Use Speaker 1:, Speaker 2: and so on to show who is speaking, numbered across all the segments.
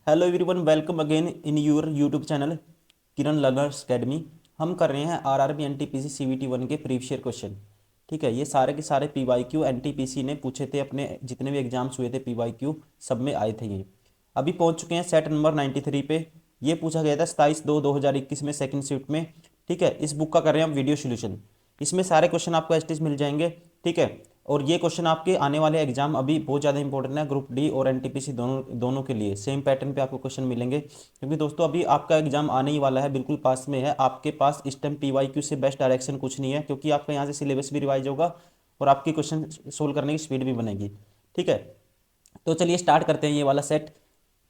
Speaker 1: Hello everyone, welcome again in your YouTube channel Kiran learners academy. हम कर रहे हैं आरआरबी एनटीपीसी सीवीटी 1 के प्रीवियस ईयर क्वेश्चन। ठीक है, ये सारे के सारे पीवाईक्यू एनटीपीसी ने पूछे थे, अपने जितने भी एग्जाम्स हुए थे पीवाईक्यू सब में आए थे ये। अभी पहुंच चुके हैं सेट नंबर 93 पे। ये पूछा गया था 27/2/2021 में सेकंड शिफ्ट में। ठीक है, इस बुक का कर रहे हैं हम वीडियो सोल्यूशन। इसमें सारे क्वेश्चन आपको एस मिल जाएंगे। ठीक है, और ये क्वेश्चन आपके आने वाले एग्जाम अभी बहुत ज़्यादा इंपॉर्टेंट है, ग्रुप डी और एनटीपीसी दोनों दोनों के लिए सेम पैटर्न पे आपको क्वेश्चन मिलेंगे। क्योंकि दोस्तों अभी आपका एग्जाम आने ही वाला है, बिल्कुल पास में है। आपके पास इस टाइम पीवाईक्यू से बेस्ट डायरेक्शन कुछ नहीं है, क्योंकि आपका यहाँ से सिलेबस भी रिवाइज होगा और आपकी क्वेश्चन सोल्व करने की स्पीड भी बनेगी। ठीक है, तो चलिए स्टार्ट करते हैं ये वाला सेट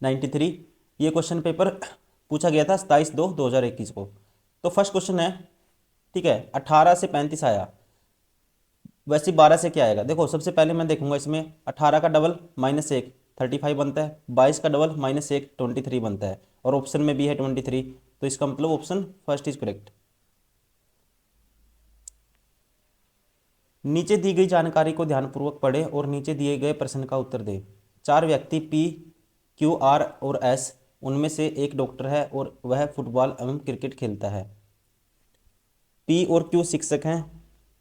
Speaker 1: 93। ये क्वेश्चन पेपर पूछा गया था 27/2/2021 को। तो फर्स्ट क्वेश्चन है, ठीक है, 18 से 35 आया, वैसे 12 से क्या आएगा। देखो सबसे पहले मैं देखूंगा इसमें 18 का डबल -1 35 बनता है, 22 का डबल -1 23 बनता है, और ऑप्शन में भी है 23। तो इसका मतलब ऑप्शन फर्स्ट इज करेक्ट। नीचे दी गई जानकारी को ध्यानपूर्वक पढ़ें और नीचे दिए गए प्रश्न का उत्तर दें। चार व्यक्ति पी, क्यू, आर और एस, उनमें से एक डॉक्टर है और वह फुटबॉल एवं क्रिकेट खेलता है। पी और क्यू शिक्षक हैं।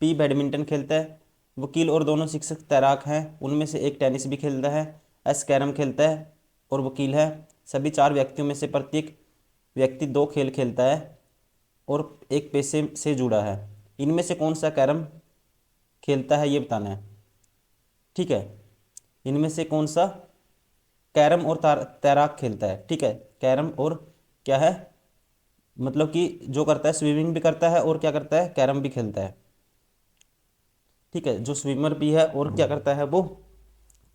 Speaker 1: पी बैडमिंटन खेलता है। वकील और दोनों शिक्षक तैराक हैं, उनमें से एक टेनिस भी खेलता है। एस कैरम खेलता है और वकील है। सभी चार व्यक्तियों में से प्रत्येक व्यक्ति दो खेल खेलता है और एक पेशे से जुड़ा है। इनमें से कौन सा कैरम खेलता है ये बताना है। ठीक है, इनमें से कौन सा कैरम और तैराक खेलता है। ठीक है, कैरम और क्या है, मतलब कि जो करता है स्विमिंग भी करता है और क्या करता है, कैरम भी खेलता है। ठीक है, जो स्विमर भी है और क्या करता है, वो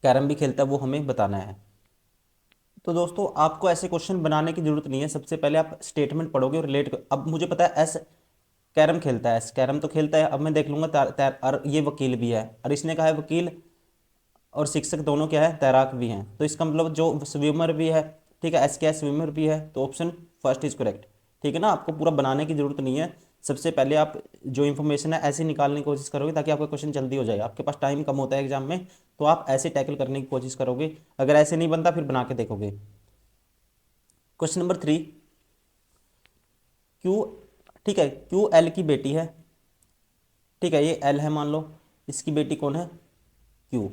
Speaker 1: कैरम भी खेलता है, वो हमें बताना है। तो दोस्तों आपको ऐसे क्वेश्चन बनाने की जरूरत नहीं है, सबसे पहले आप स्टेटमेंट पढ़ोगे और रिलेट कर। अब मुझे पता है एस कैरम खेलता है, एस कैरम तो खेलता है। अब मैं देख लूंगा तैर तैर और ये वकील भी है, और इसने कहा है वकील और शिक्षक दोनों क्या है, तैराक भी हैं। तो इसका मतलब जो स्विमर भी है, ठीक है, एस क्या है, स्विमर भी है, तो ऑप्शन फर्स्ट इज करेक्ट। ठीक है ना, आपको पूरा बनाने की जरूरत नहीं है। सबसे पहले आप जो इन्फॉर्मेशन है ऐसे निकालने की कोशिश करोगे ताकि आपका क्वेश्चन जल्दी हो जाए। आपके पास टाइम कम होता है एग्जाम में, तो आप ऐसे टैकल करने की कोशिश करोगे। अगर ऐसे नहीं बनता फिर बना के देखोगे। क्वेश्चन नंबर 3, क्यू, ठीक है, क्यू एल की बेटी है। ठीक है, ये एल है मान लो, इसकी बेटी कौन है, क्यू।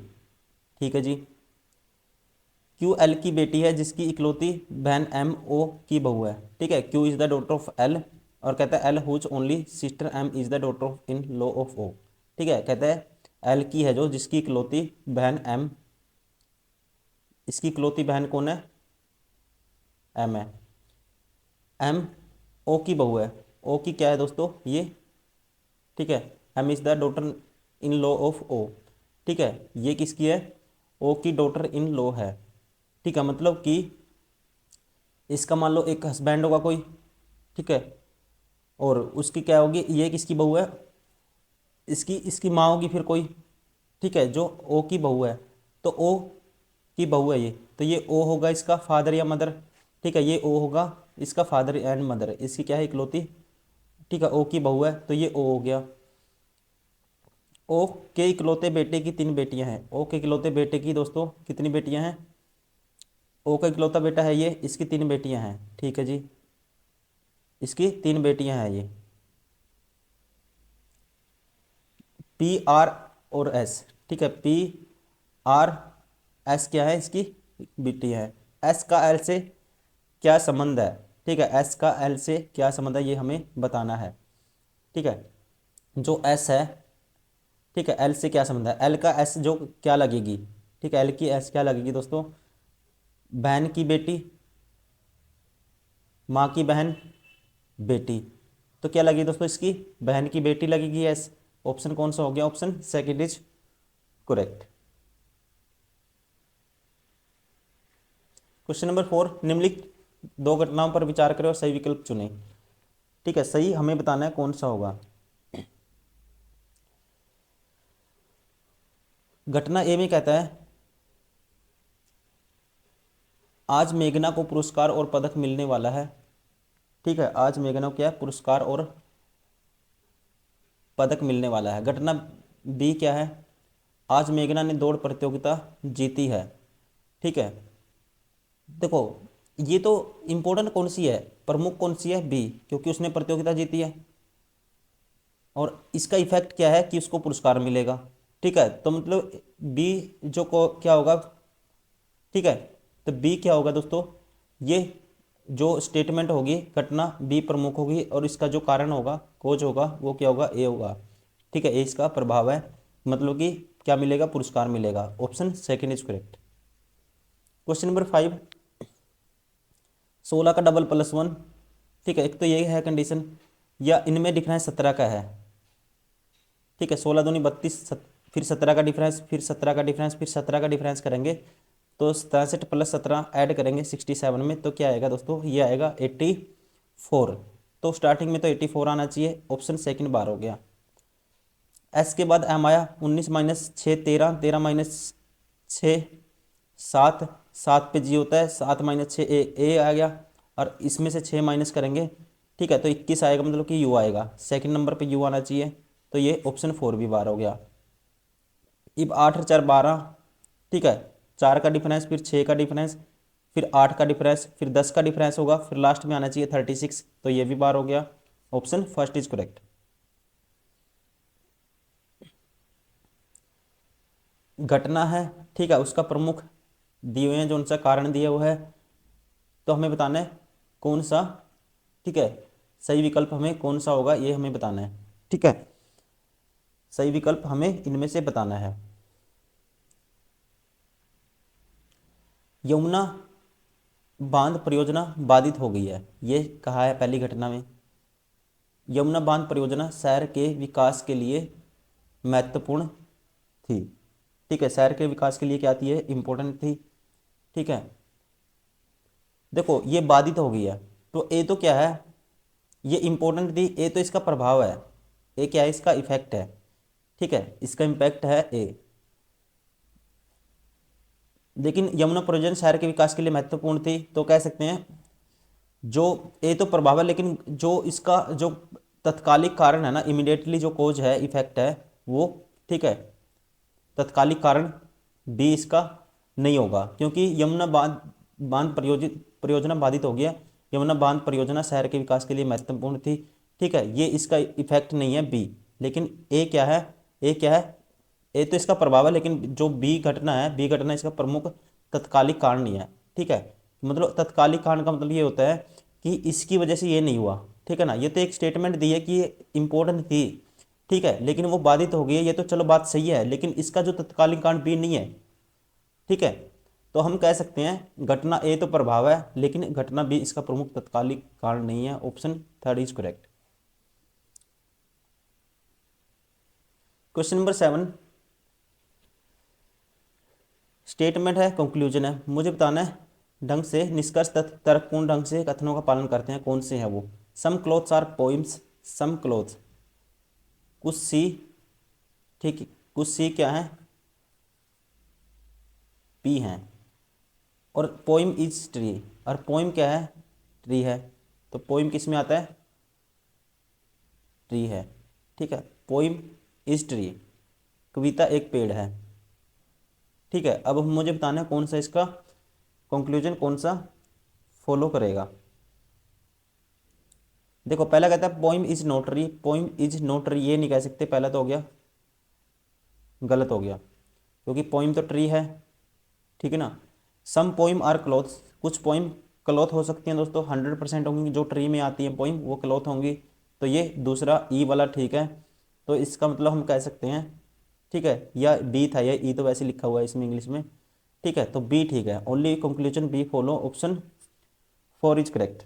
Speaker 1: ठीक है जी, क्यू एल की बेटी है जिसकी इकलौती बहन एम ओ की बहू है। ठीक है, Q is the daughter of L, और कहता है L whose only sister M is the daughter of in law of O. ठीक है, कहता है एल की है जो जिसकी इकलौती बहन एम, इसकी इकलौती बहन कौन है, एम है। एम ओ की बहू है, ओ की क्या है दोस्तों, ये। ठीक है, M is the daughter in law of O. ठीक है, ये किसकी है, ओ की डॉटर इन लॉ है। ठीक है, मतलब कि इसका मान लो एक हस्बैंड होगा कोई, ठीक है, और उसकी क्या होगी, ये किसकी बहू है, इसकी इसकी माँ होगी फिर कोई। ठीक है, जो ओ की बहू है, तो ओ की बहू है ये, तो ये ओ होगा इसका फादर या मदर। ठीक है, ये ओ होगा इसका फादर एंड मदर, इसकी क्या है, इकलौती। ठीक है, ओ की बहू है तो ये ओ हो गया। ओ के इकलौते बेटे की तीन बेटियां हैं। ओ के इकलौते बेटे की दोस्तों कितनी बेटियां हैं, ओ का इकलौता बेटा है ये, इसकी तीन बेटियां हैं। ठीक है जी, इसकी तीन बेटियां हैं ये। पी आर और एस, ठीक है, पी आर एस क्या है, इसकी बेटी है। एस का एल से क्या संबंध है। ठीक है, एस का एल से क्या संबंध है ये हमें बताना है। ठीक है, जो एस है, ठीक है, एल से क्या संबंध है, एल का एस जो क्या लगेगी। ठीक है, एल की एस क्या लगेगी दोस्तों, बहन की बेटी, माँ की बहन, बेटी। तो क्या लगेगी दोस्तों, इसकी बहन की बेटी लगेगी एस। ऑप्शन कौन सा हो गया, option second is correct. Question number 4, निम्नलिखित दो घटनाओं पर विचार करें और सही विकल्प चुनें। ठीक है, सही हमें बताना है कौन सा होगा। घटना ए में कहता है, आज मेघना को पुरस्कार और पदक मिलने वाला है। ठीक है, आज मेघना को क्या है, पुरस्कार और पदक मिलने वाला है। घटना बी क्या है, आज मेघना ने दौड़ प्रतियोगिता जीती है। ठीक है, देखो ये तो इंपॉर्टेंट कौन सी है, प्रमुख कौन सी है, बी, क्योंकि उसने प्रतियोगिता जीती है। और इसका इफेक्ट क्या है कि उसको पुरस्कार मिलेगा। ठीक है, तो मतलब बी जो को क्या होगा, ठीक है, तो बी क्या होगा दोस्तों, ये जो स्टेटमेंट होगी घटना बी प्रमुख होगी और इसका जो कारण होगा कोज होगा वो क्या होगा, ए होगा। ठीक है, ए इसका प्रभाव है, मतलब कि क्या मिलेगा, पुरस्कार मिलेगा। Option second is correct. Question number 5, 16 का डबल प्लस वन। ठीक है, एक तो ये है कंडीशन, या इनमें डिफरेंस 17 का है। ठीक है, 16 दूनी 32, फिर 17 का डिफरेंस, फिर 17 का डिफरेंस, फिर 17 का डिफरेंस करेंगे तो 67 प्लस 17 ऐड करेंगे 67 में, तो क्या आएगा दोस्तों, ये आएगा 84। तो स्टार्टिंग में तो 84 आना चाहिए, ऑप्शन सेकंड बार हो गया। एस के बाद एम आया, 19 माइनस 6 13, 13 माइनस 6 7, 7 पे जी होता है, 7 माइनस 6 ए आ गया, और इसमें से 6 माइनस करेंगे। ठीक है, तो 21 आएगा, मतलब कि यू आएगा, सेकंड नंबर पे यू आना चाहिए, तो ये ऑप्शन 4 भी बार हो गया। अब 8 और 4 12। ठीक है, 4 का डिफरेंस, फिर 6 का डिफरेंस, फिर 8 का डिफरेंस, फिर 10 का डिफरेंस होगा, फिर लास्ट में आना चाहिए 36, तो ये भी बार हो गया। Option first is correct. घटना है, ठीक है, उसका प्रमुख दिए हुए हैं, जो उनका कारण दिया हुआ है, तो हमें बताना है कौन सा, ठीक है, सही विकल्प हमें कौन सा होगा ये हमें बताना है। ठीक है, सही विकल्प हमें इनमें से बताना है। यमुना बांध परियोजना बाधित हो गई है, ये कहा है पहली घटना में। यमुना बांध परियोजना शहर के विकास के लिए महत्वपूर्ण थी। ठीक है, शहर के विकास के लिए क्या थी, इंपॉर्टेंट थी। ठीक है, देखो ये बाधित हो गई है, तो ए तो क्या है, ये इंपॉर्टेंट थी, ए तो इसका प्रभाव है, ए क्या है, इसका इफेक्ट है। ठीक है, इसका इम्पैक्ट है ए। लेकिन यमुना परियोजना शहर के विकास के लिए महत्वपूर्ण थी, तो कह सकते हैं जो ए तो प्रभाव है, लेकिन जो इसका जो तत्कालिक कारण है ना, इमिडिएटली जो कोज है, इफेक्ट है वो, ठीक है, तत्कालिक कारण बी इसका नहीं होगा, क्योंकि यमुना बांध बांध परियोजना बाधित हो गया। यमुना बांध परियोजना शहर के विकास के लिए महत्वपूर्ण थी। ठीक है, ये इसका इफेक्ट नहीं है बी, लेकिन ए क्या है, ए क्या है, ए तो इसका प्रभाव है, लेकिन जो बी घटना है, बी घटना इसका प्रमुख तत्कालिक कारण नहीं है। ठीक है, मतलब तत्कालिक कारण का मतलब ये होता है कि इसकी वजह से ये नहीं हुआ। ठीक है ना, ये तो एक स्टेटमेंट दी है कि ये इंपॉर्टेंट थी, ठीक है, लेकिन वो बाधित हो गई है, ये तो चलो बात सही है, लेकिन इसका जो तत्कालीन कारण बी नहीं है। ठीक है, तो हम कह सकते हैं घटना ए तो प्रभाव है, लेकिन घटना बी इसका प्रमुख तत्कालिक कारण नहीं है। Option third is correct. Question number 7, statement है, कंक्लूजन है, मुझे बताना है ढंग से निष्कर्ष तथा तर्कपूर्ण ढंग से कथनों का पालन करते हैं, कौन से हैं वो। Some clothes are poems, some clothes, कुछ सी, ठीक है, कुछ सी क्या है, पी हैं, और पोइम इज ट्री, और पोइम क्या है, ट्री है, तो पोइम किस में आता है, ट्री है। ठीक है, पोइम इज ट्री, कविता एक पेड़ है। ठीक है, अब मुझे बताना है कौन सा इसका कंक्लूजन कौन सा फॉलो करेगा। देखो पहला कहता है poem is not tree, poem is not tree ये नहीं कह सकते, पहला तो हो गया, गलत हो गया, क्योंकि पोइम तो ट्री है। ठीक है ना, सम पोइम आर क्लॉथ्स, कुछ पोइम क्लॉथ हो सकती हैं दोस्तों, 100% होंगी, जो ट्री में आती हैं पोइम वो क्लॉथ होंगी, तो ये दूसरा ई वाला ठीक है। तो इसका मतलब हम कह सकते हैं, ठीक है, या बी था, या ई तो वैसे लिखा हुआ है इसमें इंग्लिश में। ठीक है, तो बी ठीक है, only conclusion B follow, option 4 is correct.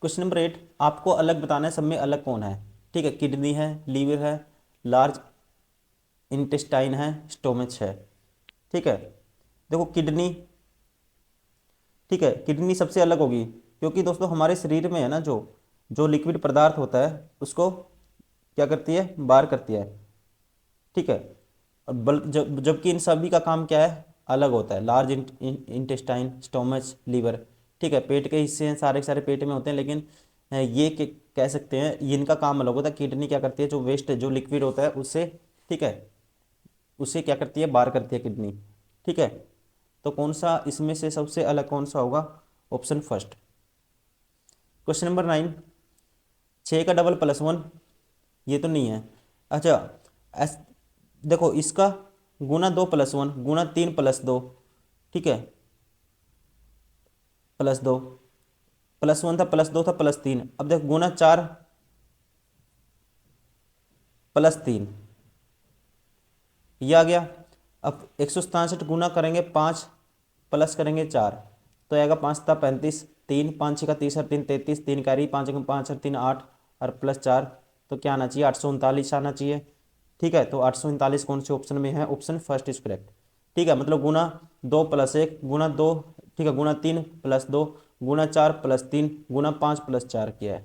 Speaker 1: Question number 8, आपको अलग बताना है, सब में अलग कौन है। ठीक है, किडनी है, लीवर है, लार्ज इंटेस्टाइन है, स्टोमच है। ठीक है, देखो किडनी, ठीक है, किडनी सबसे अलग होगी, क्योंकि दोस्तों हमारे शरीर में है ना, जो जो लिक्विड पदार्थ होता है उसको क्या करती है, बाहर करती है। ठीक है, और जबकि इन सभी का काम क्या है, अलग होता है, लार्ज इंटेस्टाइन, स्टोमच, लीवर। ठीक है, पेट के हिस्से हैं, सारे के सारे पेट में होते हैं, लेकिन ये कह सकते हैं इनका काम अलग होता है। किडनी क्या करती है, जो वेस्ट जो लिक्विड होता है उससे, ठीक है, उसे क्या करती है, बाहर करती है किडनी। ठीक है, तो कौन सा इसमें से सबसे अलग कौन सा होगा? Option first. क्वेश्चन नंबर 9, 6 का डबल +1, ये तो नहीं है। अच्छा, एस देखो इसका गुना 2 + 1 गुना 3 + 2, ठीक है, +2, +1 था, +2 था, +3। अब देखो गुना 4 +3, ये आ गया। अब 167 गुना करेंगे 5 प्लस करेंगे 4, तो आएगा 5 × 35, 3 5 का 30 और 3 33, 3 कैरी, 5 × 5 और 3 8 और +4, तो क्या आना चाहिए? 839 आना चाहिए। ठीक है, तो 839 कौन से ऑप्शन में है? Option first is correct. ठीक है, मतलब गुना 2 + 1 गुना 2, ठीक है, गुना 3 + 2 गुना 4 + 3 गुना 5 + 4 किया है।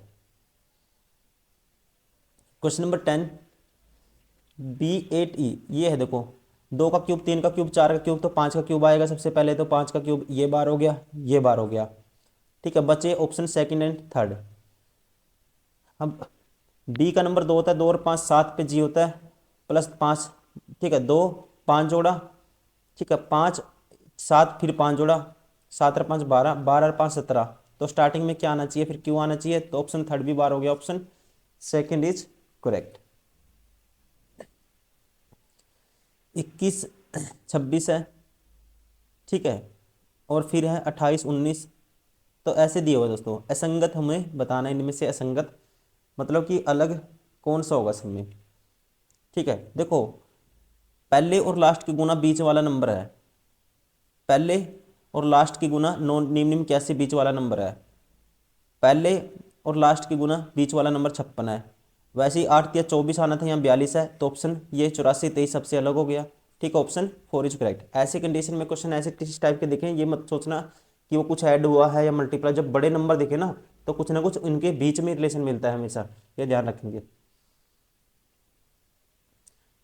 Speaker 1: क्वेश्चन नंबर 10, B8E, ये है देखो, 2 का क्यूब, 3 का क्यूब, 4 का क्यूब, तो 5 का क्यूब आएगा सबसे पहले, तो 5 का क्यूब ये बार हो गया, ये बार हो गया। ठीक है, बचे ऑप्शन सेकंड एंड थर्ड। अब डी का नंबर 2 होता है, 2 और 5 7 पे जी होता है, +5, ठीक है, 2 5 जोड़ा, ठीक है, 5 7 फिर 5 जोड़ा, 7 और 5 12, 12 और 5 17, तो स्टार्टिंग में क्या आना चाहिए? फिर क्यों आना चाहिए? तो ऑप्शन थर्ड भी बार हो गया, ऑप्शन सेकंड इज करेक्ट। 21 26 है, ठीक है, और फिर है 28 19, तो ऐसे दिए हुए दोस्तों। असंगत हमें बताना है, इनमें से असंगत मतलब कि अलग कौन सा होगा सब में। ठीक है, देखो पहले और लास्ट की गुना बीच वाला नंबर है, पहले और लास्ट की गुना नॉन निम्न कैसे बीच वाला नंबर है, पहले और लास्ट की गुना बीच वाला नंबर 56 है। वैसे ही 8 या 24 आना था, यहाँ 42 है, तो ऑप्शन ये 84 23 सबसे अलग हो गया। ठीक है, ऑप्शन फोर इज करेक्ट। ऐसे कंडीशन में क्वेश्चन ऐसे किस टाइप के दिखे, ये मत सोचना कि वो कुछ ऐड हुआ है या मल्टीप्लाई। जब बड़े नंबर दिखे ना, तो कुछ ना कुछ उनके बीच में रिलेशन मिलता है हमेशा, ये ध्यान रखेंगे।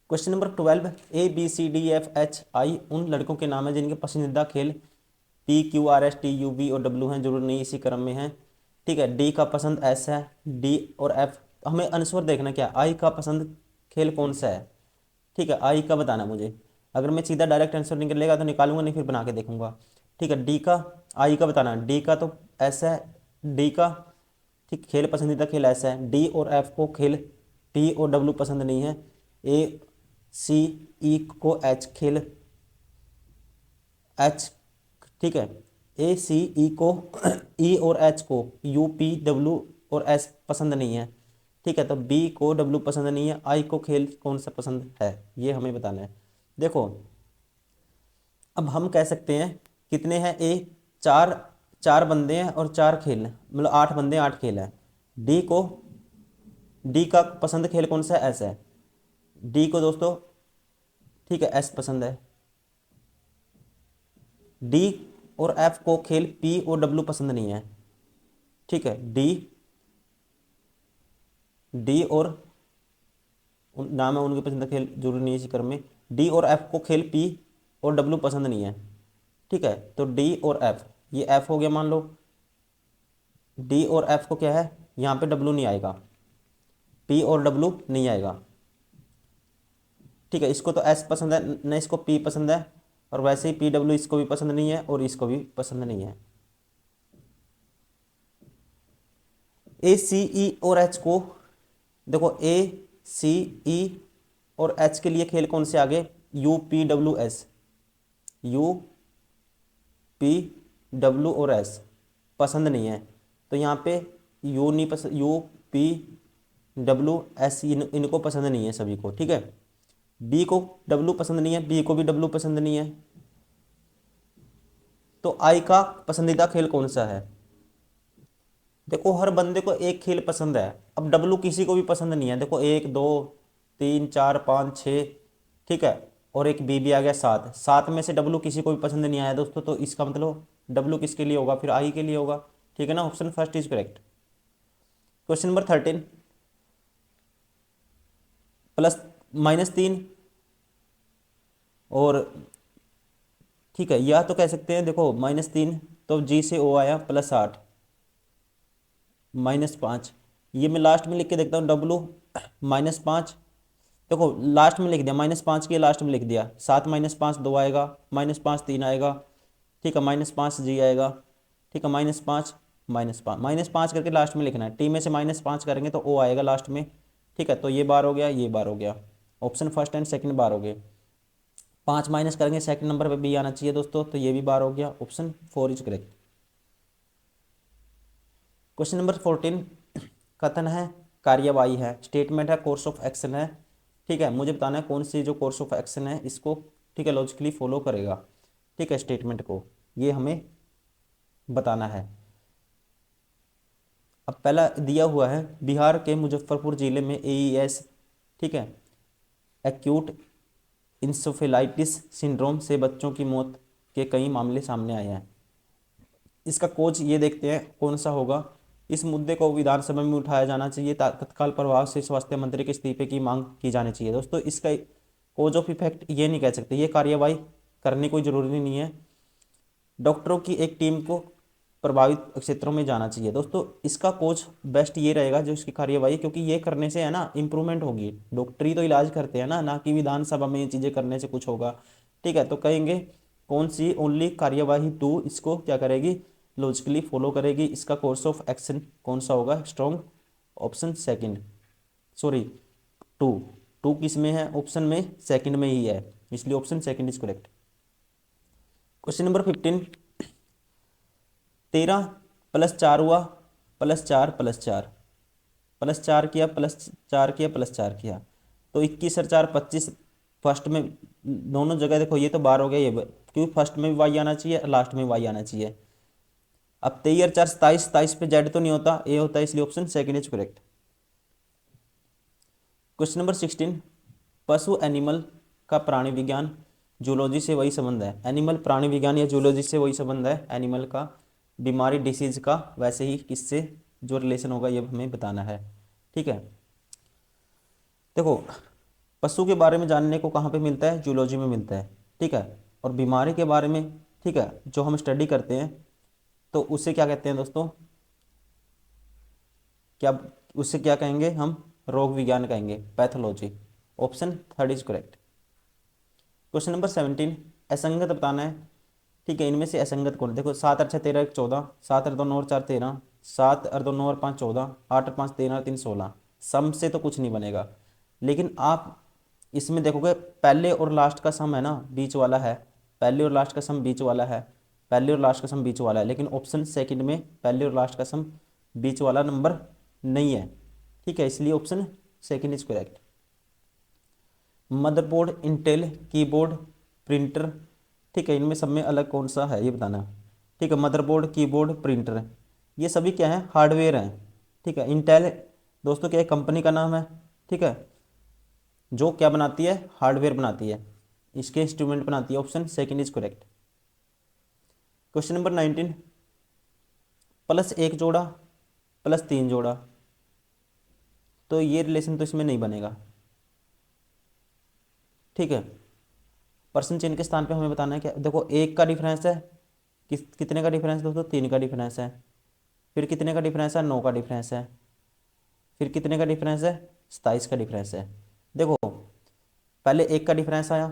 Speaker 1: क्वेश्चन नंबर 12, ABCDEFHI उन लड़कों के नाम है जिनके पसंदीदा खेल PQRSTUV और W हैं, जरूर नहीं इसी क्रम में है। ठीक है, डी का पसंद एस है, डी और एफ, हमें आंसर देखना क्या, आई का पसंद खेल कौन सा है। ठीक है, आई का बताना मुझे, अगर मैं सीधा डायरेक्ट आंसर निकलेगा तो निकालूंगा, नहीं फिर बना के देखूंगा। ठीक है, डी का, आई का बताना, डी का तो ऐसा है, डी का, ठीक, खेल पसंदीदा खेल ऐसा है। डी और एफ को खेल पी और डब्ल्यू पसंद नहीं है। ए सी ई को एच खेल एच, ठीक है, ए सी ई को ई और एच को यू पी डब्ल्यू और एस पसंद नहीं है। ठीक है, तो बी को डब्ल्यू पसंद नहीं है, आई को खेल कौन सा पसंद है, ये हमें बताना है। देखो अब हम कह सकते हैं कितने हैं, ए चार, चार बंदे हैं और चार खेल हैं, मतलब 8 बंदे 8 खेल हैं। डी को, डी का पसंद खेल कौन सा है? एस है। डी को दोस्तों, ठीक है, एस पसंद है। डी और एफ को खेल पी और डब्ल्यू पसंद नहीं है। ठीक है, डी, डी और नाम है उनके पसंद खेल, जरूरी नहीं है इसी क्रम में। डी और एफ को खेल पी और डब्ल्यू पसंद नहीं है। ठीक है, तो डी और एफ, ये एफ हो गया मान लो, डी और एफ को क्या है, यहाँ पे डब्ल्यू नहीं आएगा, पी और डब्ल्यू नहीं आएगा। ठीक है, इसको तो एस पसंद है, न इसको पी पसंद है, और वैसे ही पी डब्ल्यू इसको भी पसंद नहीं है और इसको भी पसंद नहीं है। ए सी ई और एच को देखो, ए सी ई और एच के लिए खेल कौन से आगे, U P W S, U P W और एस पसंद नहीं है, तो यहाँ पे यू नहीं पसंद, यू पी डब्ल्यू एस इनको पसंद नहीं है सभी को। ठीक है, बी को डब्ल्यू पसंद नहीं है, बी को भी डब्ल्यू पसंद नहीं है, तो आई का पसंदीदा खेल कौन सा है। देखो हर बंदे को एक खेल पसंद है, अब डब्लू किसी को भी पसंद नहीं है। देखो 1 2 3 4 5 6, ठीक है, और एक बी भी आ गया 7, 7 में से डब्लू किसी को भी पसंद नहीं आया दोस्तों, तो इसका मतलब डब्लू किसके लिए होगा, फिर आई के लिए होगा। ठीक है ना, option first is correct. Question number 13, +-3 और, ठीक है, या तो कह सकते हैं देखो -3, तो जी से ओ आया, +8 -5, ये मैं लास्ट में लिख के देखता हूँ, डब्लू -5, देखो लास्ट में लिख दिया, -5 के लास्ट में लिख दिया, 7 -5 2 आएगा, -5 3 आएगा, ठीक है, -5 जी आएगा। ठीक है, -5 -5 -5 करके लास्ट में लिखना है। टी में से -5 करेंगे तो ओ आएगा लास्ट में। ठीक है, तो ये बार हो गया, ये बार हो गया। ऑप्शन फर्स्ट एंड सेकंड बार हो गए। 5 माइनस करेंगे सेकंड नंबर पे बी आना चाहिए दोस्तों, तो ये भी बार हो गया। Option 4 is correct. Question number 14 कथन है, कार्यवाही है, स्टेटमेंट है, कोर्स ऑफ एक्शन है। ठीक है, मुझे बताना है कौन सी जो कोर्स ऑफ एक्शन है इसको, ठीक है, लॉजिकली फॉलो करेगा। ठीक है, स्टेटमेंट को ये हमें बताना है। अब पहला दिया हुआ है, बिहार के मुजफ्फरपुर जिले में एईएस, ठीक है, एक्यूट इंसेफेलाइटिस सिंड्रोम से बच्चों की मौत के कई मामले सामने आए हैं। इसका कोच ये देखते हैं कौन सा होगा। इस मुद्दे को विधानसभा में उठाया जाना चाहिए, तत्काल प्रभाव से स्वास्थ्य मंत्री के इस्तीफे की मांग की जानी चाहिए। दोस्तों इसका कोज ऑफ इफेक्ट ये नहीं कह सकते, ये कार्यवाही करनी कोई ज़रूरी नहीं है। डॉक्टरों की एक टीम को प्रभावित क्षेत्रों में जाना चाहिए। दोस्तों इसका कोच बेस्ट ये रहेगा जो इसकी कार्यवाही, क्योंकि ये करने से है ना इम्प्रूवमेंट होगी। डॉक्टर ही तो इलाज करते हैं ना कि विधानसभा में ये चीज़ें करने से कुछ होगा। ठीक है, तो कहेंगे कौन सी ओनली कार्यवाही टू इसको क्या करेगी, लॉजिकली फॉलो करेगी। इसका कोर्स ऑफ एक्शन कौन सा होगा, strong. Option second, sorry two, two किस में है, ऑप्शन में सेकंड में ही है, इसलिए option second is correct. Question number 15, 13 + 4 हुआ, +4 +4 +4 किया, +4 किया, +4 किया, तो 21 और 4 25। फर्स्ट में दोनों जगह देखो ये तो बार हो गया, ये क्योंकि फर्स्ट में भी वाई आना चाहिए, लास्ट में वाई आना चाहिए। अब 23 और 4 27, 27 पे जेड तो नहीं होता, ए होता है, इसलिए option second is correct. Question number 16, पशु एनिमल का प्राणी विज्ञान जूलॉजी से वही संबंध है। एनिमल प्राणी विज्ञान या जूलॉजी से वही संबंध है। एनिमल का बीमारी डिसीज का, वैसे ही किससे जो रिलेशन होगा ये हमें बताना है। ठीक है, देखो पशु के बारे में जानने को कहाँ पे मिलता है, जूलॉजी में मिलता है। ठीक है, और बीमारी के बारे में, ठीक है, जो हम स्टडी करते हैं तो उसे क्या कहते हैं दोस्तों, क्या उससे क्या कहेंगे हम, रोग विज्ञान कहेंगे, pathology. Option third is correct. Question number 17, असंगत बताना है। ठीक है, इनमें से असंगत कौन, देखो 7 और 6 13 1 14, 7 और 2 9 और 4 13, 7 और 2 9 और 5 14, 8 और 5 13 और 3 16। सम से तो कुछ नहीं बनेगा, लेकिन आप इसमें देखोगे पहले और लास्ट का सम है ना बीच वाला है, पहले और लास्ट का सम बीच वाला है, पहले और लास्ट का सम बीच वाला है, लेकिन ऑप्शन सेकंड में पहले और लास्ट का सम बीच वाला नंबर नहीं है। ठीक है, इसलिए option second is correct. Motherboard, Intel, keyboard, printer, ठीक है, इनमें सब में अलग कौन सा है ये बताना। ठीक है, मदरबोर्ड, कीबोर्ड, प्रिंटर, ये सभी क्या है, हार्डवेयर हैं। ठीक है, इंटेल दोस्तों क्या एक कंपनी का नाम है। ठीक है, जो क्या बनाती है, हार्डवेयर बनाती है, इसके इंस्ट्रूमेंट बनाती है। Option second is correct. Question number 19, +1 जोड़ा, +3 जोड़ा, तो ये रिलेशन तो इसमें नहीं बनेगा। ठीक है, पर्सन चिन्ह के स्थान पे हमें बताना है क्या, देखो 1 का डिफरेंस है, कितने का डिफरेंस दोस्तों, 3 का डिफरेंस है। फिर कितने का डिफरेंस है, 9 का डिफरेंस है। फिर कितने का डिफरेंस है, 27 का डिफरेंस है। देखो पहले 1 का डिफरेंस आया,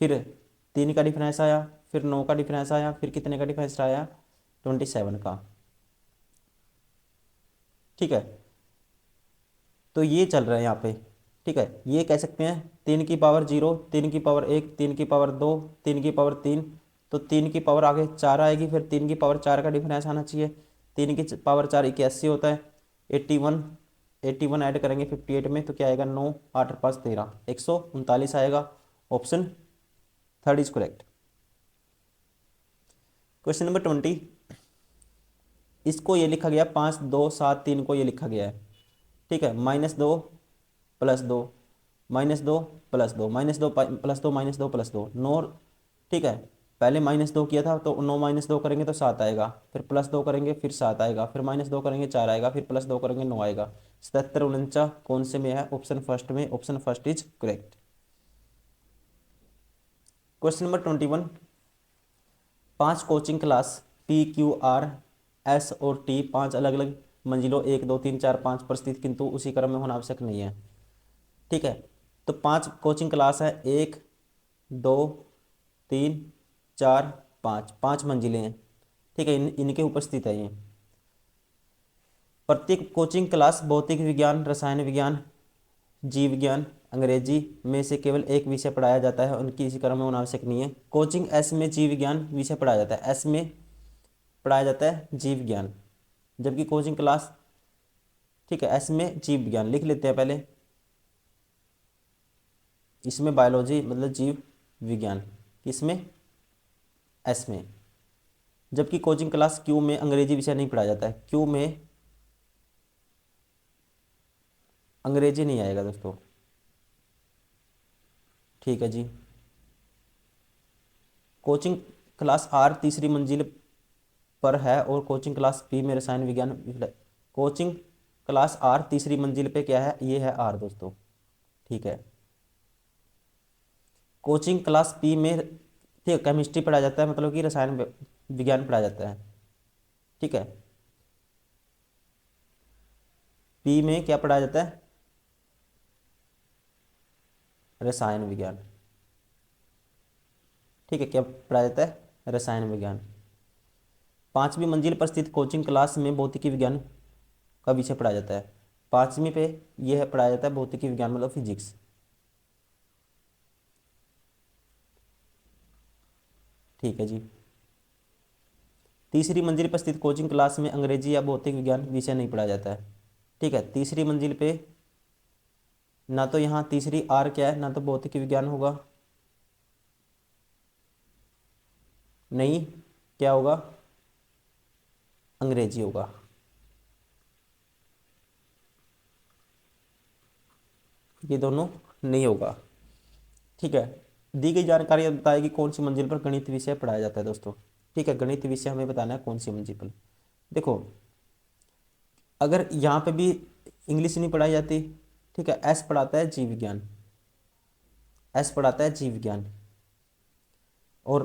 Speaker 1: फिर 3 का डिफरेंस आया, फिर 9 का डिफरेंस आया, फिर कितने का डिफरेंस आया, 27 का। ठीक है, तो ये चल रहा है यहाँ पे। ठीक है, ये कह सकते हैं 3 की पावर 0, 3 की पावर 1, 3 की पावर 2, 3 की पावर 3, तो 3 की पावर आगे 4 आएगी, फिर 3 की पावर 4 का डिफरेंस आना चाहिए। 3 की पावर 4 81 होता है, 81, 81 ऐड करेंगे 58 में तो क्या आएगा, 9 8 और 5 13, 139 आएगा। Option third is correct. Question number 20, इसको ये लिखा गया 5 2 7 3 को ये लिखा गया है। ठीक है, -2 + 2 -2 + 2 -2 + 2 -2 + 2 9। ठीक है, पहले -2 किया था तो 9 -2 करेंगे तो 7 आएगा, फिर +2 करेंगे फिर 7 आएगा, फिर -2 करेंगे 4 आएगा, फिर +2 करेंगे 9 आएगा। 77 49 कौन से में है, ऑप्शन फर्स्ट में, option first is correct. Question number 21, 5 coaching class PQRS और T 5 अलग अलग मंजिलों 1 2 3 4 5 पर स्थित किंतु उसी क्रम में होना आवश्यक नहीं है। ठीक है, तो 5 कोचिंग क्लास है, 1 2 3 4 5, 5 मंजिलें हैं, ठीक है, इनके ऊपर स्थित है ये। प्रत्येक कोचिंग क्लास भौतिक विज्ञान, रसायन विज्ञान, जीव विज्ञान, अंग्रेजी में से केवल एक विषय पढ़ाया जाता है, उनकी इसी क्रम में होना आवश्यक नहीं है। कोचिंग एस में जीव विज्ञान विषय पढ़ाया जाता है, एस में पढ़ाया जाता है जीव विज्ञान, जबकि कोचिंग क्लास, ठीक है, एस में जीव विज्ञान लिख लेते हैं पहले, इसमें बायोलॉजी मतलब जीव विज्ञान, किसमें, एस में। जबकि कोचिंग क्लास क्यू में अंग्रेजी विषय नहीं पढ़ाया जाता है, क्यू में अंग्रेजी नहीं आएगा दोस्तों, ठीक है जी। कोचिंग क्लास आर तीसरी मंजिल पर है और कोचिंग क्लास बी में रसायन विज्ञान, कोचिंग क्लास आर तीसरी मंजिल पे क्या है, ये है आर दोस्तों, ठीक है। कोचिंग क्लास पी में, ठीक है, केमिस्ट्री पढ़ाया जाता है, मतलब कि रसायन विज्ञान पढ़ाया जाता है, ठीक है। पी में क्या पढ़ाया जाता है, रसायन विज्ञान, ठीक है, क्या पढ़ाया जाता है, रसायन विज्ञान। पांचवी मंजिल पर स्थित कोचिंग क्लास में भौतिकी विज्ञान का विषय पढ़ाया जाता है, पांचवी पे यह पढ़ाया जाता है भौतिकी विज्ञान मतलब फिजिक्स, ठीक है जी। तीसरी मंजिल पर स्थित कोचिंग क्लास में अंग्रेजी या भौतिक विज्ञान विषय नहीं पढ़ाया जाता है, ठीक है। तीसरी मंजिल पे ना तो यहाँ तीसरी आर क्या है, ना तो भौतिकी विज्ञान होगा, नहीं, क्या होगा, अंग्रेजी होगा, ये दोनों नहीं होगा, ठीक है। दी गई जानकारी बताएगी कौन सी मंजिल पर गणित विषय पढ़ाया जाता है दोस्तों, ठीक है, गणित विषय हमें बताना है कौन सी मंजिल पर। देखो, अगर यहाँ पे भी इंग्लिश नहीं पढ़ाई जाती, ठीक है, एस पढ़ाता है जीव विज्ञान, एस पढ़ाता है जीव विज्ञान, और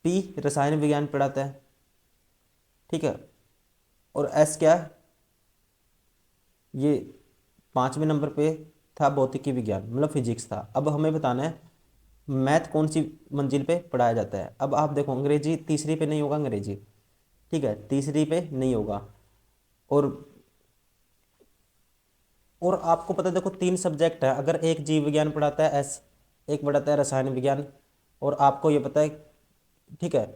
Speaker 1: पी रसायन विज्ञान पढ़ाता है, ठीक है, और एस क्या है, ये पांचवें नंबर पे था भौतिकी विज्ञान मतलब फिजिक्स था। अब हमें बताना है मैथ कौन सी मंजिल पे पढ़ाया जाता है। अब आप देखो, अंग्रेजी तीसरी पे नहीं होगा, अंग्रेजी, ठीक है, तीसरी पे नहीं होगा। और आपको पता है, देखो 3 सब्जेक्ट है, अगर एक जीव विज्ञान पढ़ाता है एस, एक पढ़ाता है रसायन विज्ञान, और आपको ये पता है, ठीक है,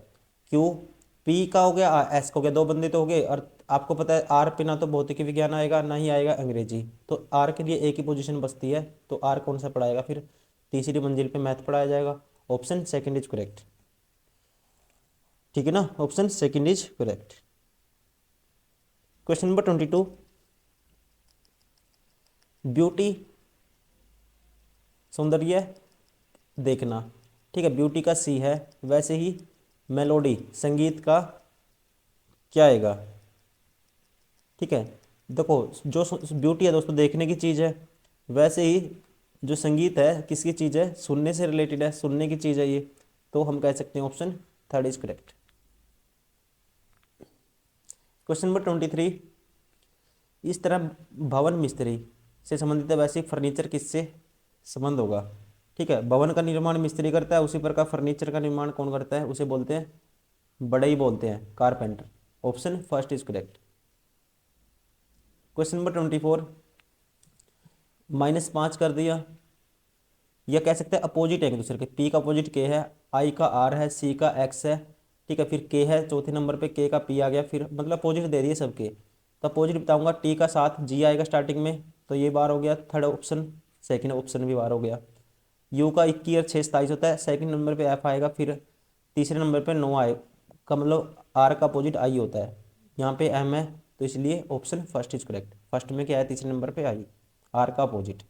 Speaker 1: क्यू पी का हो गया, एस का हो गया, 2 बंदे तो हो गए, और आपको पता है आर पे ना तो भौतिक विज्ञान आएगा ना ही आएगा अंग्रेजी, तो आर के लिए एक ही पोजीशन बचती है, तो आर कौन सा पढ़ाएगा फिर, तीसरी मंजिल पे मैथ पढ़ाया जाएगा। ऑप्शन सेकंड इज करेक्ट, ठीक है ना, option second is correct. Question number 22, beauty सौंदर्य देखना, ठीक है, ब्यूटी का सी है, वैसे ही मेलोडी संगीत का क्या आएगा, ठीक है। देखो, जो ब्यूटी है दोस्तों देखने की चीज़ है, वैसे ही जो संगीत है किसकी चीज़ है, सुनने से रिलेटेड है, सुनने की चीज़ है ये, तो हम कह सकते हैं option third is correct. Question number 23, इस तरह भवन मिस्त्री से संबंधित है, वैसे फर्नीचर किससे संबंध होगा, ठीक है। भवन का निर्माण मिस्त्री करता है, उसी प्रकार फर्नीचर का निर्माण कौन करता है, उसे बोलते हैं बढ़ई, बोलते हैं carpenter, option first is correct. Question number 24, -5 कर दिया, या कह सकते हैं अपोजिट है एक दूसरे के, पी का अपोजिट के है, आई का आर है, सी का एक्स है, ठीक है, फिर के है चौथे नंबर पे, के का पी आ गया, फिर मतलब अपोजिट दे दिए सबके, तो अपोजिट बताऊंगा, टी का 7 जी आएगा स्टार्टिंग में, तो ये बार हो गया थर्ड ऑप्शन, सेकंड ऑप्शन भी बार हो गया। यू का 21 और 6 27 होता है, सेकंड नंबर पे एफ आएगा, फिर तीसरे नंबर पे 9 आए का मतलब आर का अपोजिट आई होता है, यहाँ पे एम है, तो इसलिए option first is correct. First में क्या है, तीसरे नंबर पे आई, आर का अपोजिट।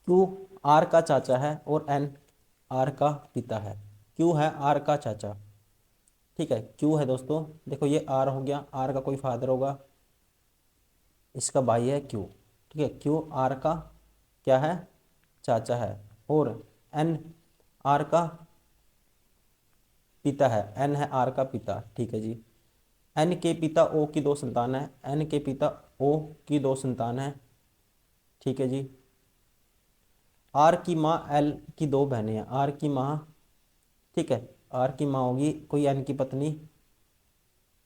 Speaker 1: क्यू आर का चाचा है और एन आर का पिता है, क्यू है आर का चाचा, ठीक है, क्यू है दोस्तों, देखो ये आर हो गया, आर का कोई फादर होगा, इसका भाई है क्यू, ठीक है, क्यू आर का क्या है, चाचा है, और एन आर का पिता है, एन है आर का पिता, ठीक है जी। एन के पिता ओ की 2 संतान है, एन के पिता ओ की 2 संतान है, ठीक है जी। आर की माँ एल की दो बहनें हैं, आर की माँ, ठीक है, आर की माँ होगी कोई एन की पत्नी,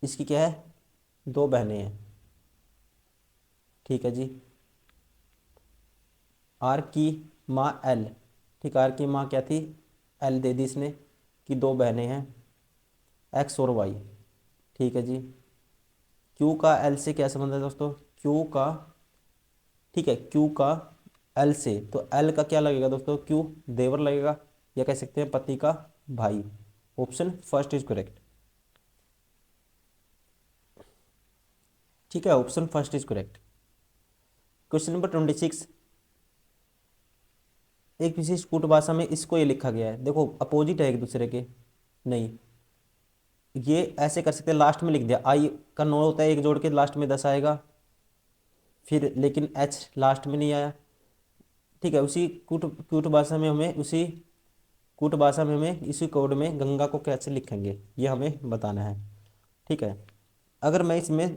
Speaker 1: इसकी क्या है, दो बहनें हैं, ठीक है जी। आर की माँ एल, ठीक, आर की माँ क्या थी, एल दे दी इसने, कि दो बहनें हैं एक्स और वाई, ठीक है जी। क्यू का एल से क्या संबंध है दोस्तों, क्यू का, ठीक है, क्यू का एल से, तो एल का क्या लगेगा दोस्तों, क्यू देवर लगेगा, या कह सकते हैं पति का भाई। ऑप्शन फर्स्ट इज करेक्ट, ठीक है, option first is correct. Question number 26, एक विशेष कूट भाषा में इसको ये लिखा गया है, देखो अपोजिट है एक दूसरे के, नहीं, ये ऐसे कर सकते हैं, लास्ट में लिख दिया, आई का 9 होता है, एक जोड़ के लास्ट में 10 आएगा, फिर लेकिन एच लास्ट में नहीं आया, ठीक है, उसी कूट कूट भाषा में हमें उसी कूट भाषा में हमें इसी कोड में गंगा को कैसे लिखेंगे ये हमें बताना है, ठीक है। अगर मैं इसमें,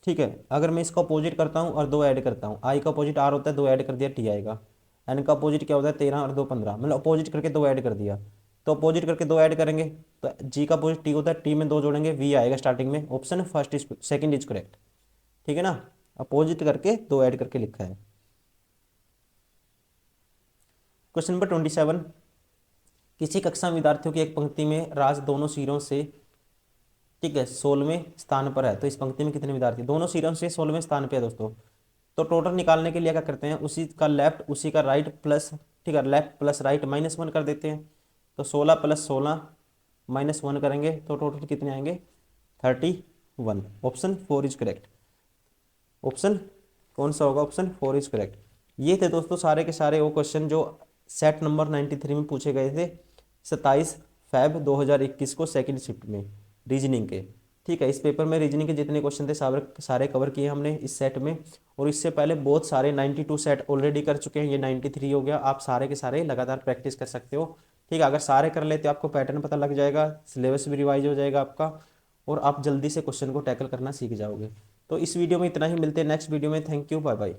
Speaker 1: ठीक है, अगर मैं इसका अपोजिट करता हूँ और दो ऐड करता हूँ, आई का अपोजिट आर होता है, दो ऐड कर दिया टी आएगा, एन का अपोजिट क्या होता है 13 और दो 15, मतलब अपोजिट करके दो ऐड कर दिया, तो अपोजिट करके दो ऐड करेंगे तो जी का अपोजिट टी होता है, टी में दो जोड़ेंगे वी आएगा स्टार्टिंग में, option first is second is correct, ठीक है ना, अपोजिट करके दो ऐड करके लिखा है। क्वेश्चन नंबर 27, किसी कक्षा में विद्यार्थियों की एक पंक्ति में राज दोनों सिरों से, ठीक है, 16वें स्थान पर है, तो इस पंक्ति में कितने विद्यार्थी, दोनों सिरों से 16वें स्थान पे है दोस्तों, तो टोटल निकालने के लिए क्या करते हैं, उसी का लेफ्ट उसी का राइट प्लस, ठीक है, लेफ्ट प्लस राइट -1 कर देते हैं, तो 16 + 16 -1 करेंगे तो टोटल कितने आएंगे, 31, ऑप्शन 4 इज करेक्ट, ऑप्शन कौन सा होगा, ऑप्शन 4 इज करेक्ट। ये थे दोस्तों सारे के सारे वो क्वेश्चन जो सेट नंबर 93 में पूछे गए थे 27 फेब 2021 को सेकंड शिफ्ट में रीजनिंग के, ठीक है। इस पेपर में रीजनिंग के जितने क्वेश्चन थे सारे सारे कवर किए हमने इस सेट में, और इससे पहले बहुत सारे 92 सेट ऑलरेडी कर चुके हैं, ये 93 हो गया, आप सारे के सारे लगातार प्रैक्टिस कर सकते हो, ठीक है। अगर सारे कर लेते हो आपको पैटर्न पता लग जाएगा, सिलेबस भी रिवाइज हो जाएगा आपका, और आप जल्दी से क्वेश्चन को टैकल करना सीख जाओगे। तो इस वीडियो में इतना ही, मिलते हैं नेक्स्ट वीडियो में, थैंक यू, बाय बाय।